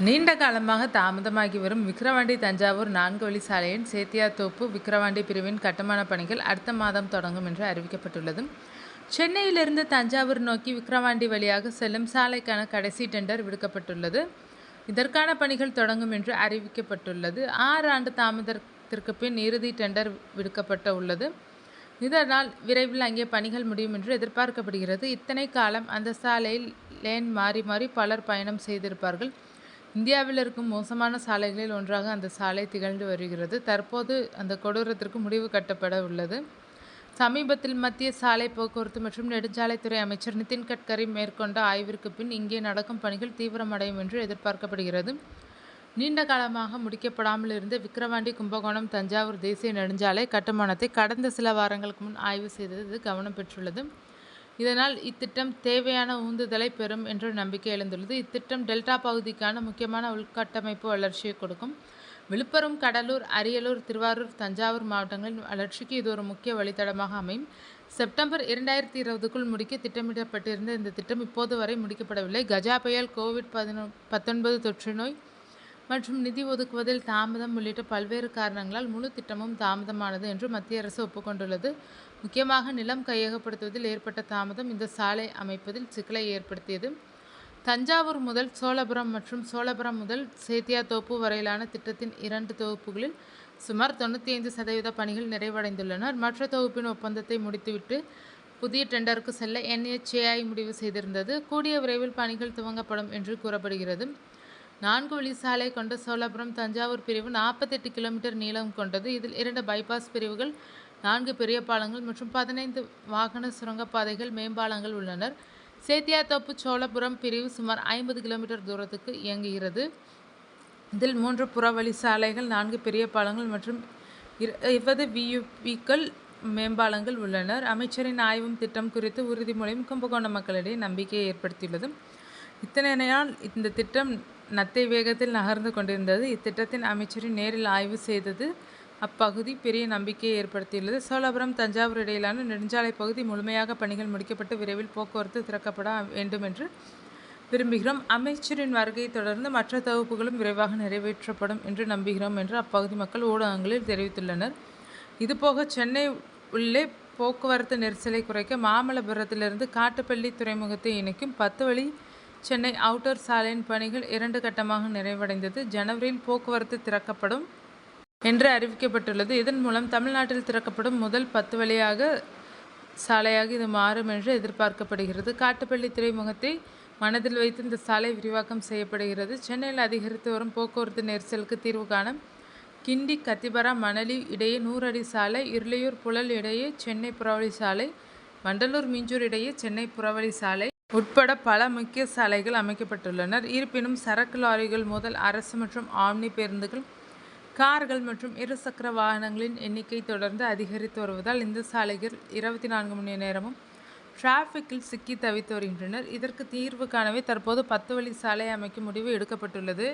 நீண்ட காலமாக தாமதமாகி வரும் விக்கிரவாண்டி தஞ்சாவூர் 4 வழி சாலையின் சேத்தியாத்தோப்பு விக்கிரவாண்டி பிரிவின் கட்டுமான பணிகள் அடுத்த மாதம் தொடங்கும் என்று அறிவிக்கப்பட்டுள்ளது. சென்னையிலிருந்து தஞ்சாவூர் நோக்கி விக்கிரவாண்டி வழியாக செல்லும் சாலைக்கான கடைசி டெண்டர் விடுக்கப்பட்டுள்ளது. இதற்கான பணிகள் தொடங்கும் என்று அறிவிக்கப்பட்டுள்ளது. 6 ஆண்டு தாமதத்திற்கு பின் இறுதி டெண்டர் விடுக்கப்பட்ட உள்ளது. இதனால் விரைவில் அங்கே பணிகள் முடியும் என்று எதிர்பார்க்கப்படுகிறது. இத்தனை காலம் அந்த சாலையில் லேன் மாறி மாறி பலர் பயணம் செய்திருப்பார்கள். இந்தியாவில் இருக்கும் மோசமான சாலைகளில் ஒன்றாக அந்த சாலை திகழ்ந்து வருகிறது. தற்போது அந்த கொடூரத்திற்கு முடிவு கட்டப்பட உள்ளது. சமீபத்தில் மத்திய சாலை போக்குவரத்து மற்றும் நெடுஞ்சாலைத்துறை அமைச்சர் நிதின் கட்கரி மேற்கொண்ட ஆய்விற்கு பின் இங்கே நடக்கும் பணிகள் தீவிரமடையும் என்று எதிர்பார்க்கப்படுகிறது. நீண்ட காலமாக முடிக்கப்படாமல் இருந்த விக்கிரவாண்டி கும்பகோணம் தஞ்சாவூர் தேசிய நெடுஞ்சாலை கட்டுமானத்தை கடந்த சில வாரங்களுக்கு முன் ஆய்வு செய்தது கவனம் பெற்றுள்ளது. இதனால் இத்திட்டம் தேவையான உந்துதலை பெறும் என்ற நம்பிக்கை எழுந்துள்ளது. இத்திட்டம் டெல்டா பகுதிக்கான முக்கியமான உள்கட்டமைப்பு வளர்ச்சியை கொடுக்கும். விழுப்புரம், கடலூர், அரியலூர், திருவாரூர், தஞ்சாவூர் மாவட்டங்களின் வளர்ச்சிக்கு இது ஒரு முக்கிய வழித்தடமாக அமையும். செப்டம்பர் 2020க்குள் முடிக்க திட்டமிடப்பட்டிருந்த இந்த திட்டம் இப்போது வரை முடிக்கப்படவில்லை. கஜா புயல், கோவிட்-19 தொற்று நோய் மற்றும் நிதி ஒதுக்குவதில் தாமதம் உள்ளிட்ட பல்வேறு காரணங்களால் முழு திட்டமும் தாமதமானது என்று மத்திய அரசு ஒப்புக்கொண்டுள்ளது. முக்கியமாக நிலம் கையகப்படுத்துவதில் ஏற்பட்ட தாமதம் இந்த சாலை அமைப்பதில் சிக்கலை ஏற்படுத்தியது. தஞ்சாவூர் முதல் சோழபுரம் மற்றும் சோழபுரம் முதல் சேத்தியாத்தோப்பு வரையிலான திட்டத்தின் 2 தொகுப்புகளில் சுமார் 95% பணிகள் நிறைவடைந்துள்ளன. மற்ற தொகுப்பின் ஒப்பந்தத்தை முடித்துவிட்டு புதிய டெண்டருக்கு செல்ல NHAI முடிவு செய்திருந்தது. கூடிய விரைவில் பணிகள் துவங்கப்படும் என்று கூறப்படுகிறது. 4 வழி சாலை கொண்ட சோழபுரம் தஞ்சாவூர் பிரிவு 48 கிலோமீட்டர் நீளம் கொண்டது. இதில் 2 பைபாஸ் பிரிவுகள், 4 பெரிய பாலங்கள் மற்றும் 15 வாகன சுரங்கப்பாதைகள், மேம்பாலங்கள் உள்ளனர். சேத்தியாத்தோப்பு சோழபுரம் பிரிவு சுமார் 50 கிலோமீட்டர் தூரத்துக்கு இயங்குகிறது. இதில் 3 புறவழி சாலைகள், 4 பெரிய பாலங்கள் மற்றும் 20 VUPக்கள் மேம்பாலங்கள் உள்ளனர். அமைச்சரின் ஆய்வும் திட்டம் குறித்து உறுதிமொழியும் கும்பகோணம் மக்களிடையே நம்பிக்கையை ஏற்படுத்தியுள்ளது. இத்தனையால் இந்த திட்டம் நத்தை வேகத்தில் நகர்ந்து கொண்டிருந்தது. இத்திட்டத்தின் அமைச்சரின் நேரில் ஆய்வு செய்தது அப்பகுதி பெரிய நம்பிக்கையை ஏற்படுத்தியுள்ளது. சோழபுரம் தஞ்சாவூர் இடையிலான நெடுஞ்சாலை பகுதி முழுமையாக பணிகள் முடிக்கப்பட்டு விரைவில் போக்குவரத்து திறக்கப்பட வேண்டும் என்று விரும்புகிறோம். அமைச்சரின் வருகையை தொடர்ந்து மற்ற தொகுப்புகளும் விரைவாக நிறைவேற்றப்படும் என்று நம்புகிறோம் என்று அப்பகுதி மக்கள் ஊடகங்களில் தெரிவித்துள்ளனர். இதுபோக சென்னை உள்ளே போக்குவரத்து நெரிசலை குறைக்க மாமல்லபுரத்திலிருந்து காட்டுப்பள்ளி துறைமுகத்தை இணைக்கும் 10 வழி சென்னை அவுட்டர் சாலையின் பணிகள் 2 கட்டமாக நிறைவடைந்தது. ஜனவரியில் போக்குவரத்து திறக்கப்படும் என்று அறிவிக்கப்பட்டுள்ளது. இதன் மூலம் தமிழ்நாட்டில் திறக்கப்படும் முதல் 10 வழியாக சாலையாக இது மாறும் என்று எதிர்பார்க்கப்படுகிறது. காட்டுப்பள்ளி துறைமுகத்தை மனதில் வைத்து இந்த சாலை விரிவாக்கம் செய்யப்படுகிறது. சென்னையில் அதிகரித்து வரும் போக்குவரத்து நெரிசலுக்கு தீர்வு காண கிண்டி, கத்திபரா, மணலி இடையே 100 அடி சாலை, இருளையூர், புழல் இடையே சென்னை புறவழி சாலை, வண்டலூர், மீஞ்சூர் இடையே சென்னை புறவழி சாலை உட்பட பல முக்கிய சாலைகள் அமைக்கப்பட்டுள்ளனர். இருப்பினும் சரக்கு லாரிகள் முதல் அரசு மற்றும் ஆம்னி பேருந்துகள், கார்கள் மற்றும் இருசக்கர வாகனங்களின் எண்ணிக்கை தொடர்ந்து அதிகரித்து வருவதால் இந்த சாலைகள் 24 மணி நேரமும் டிராஃபிக்கில் சிக்கி தவித்து வருகின்றனர். இதற்கு தீர்வு காணவே தற்போது 10 வழி சாலை அமைக்கும் முடிவு எடுக்கப்பட்டுள்ளது.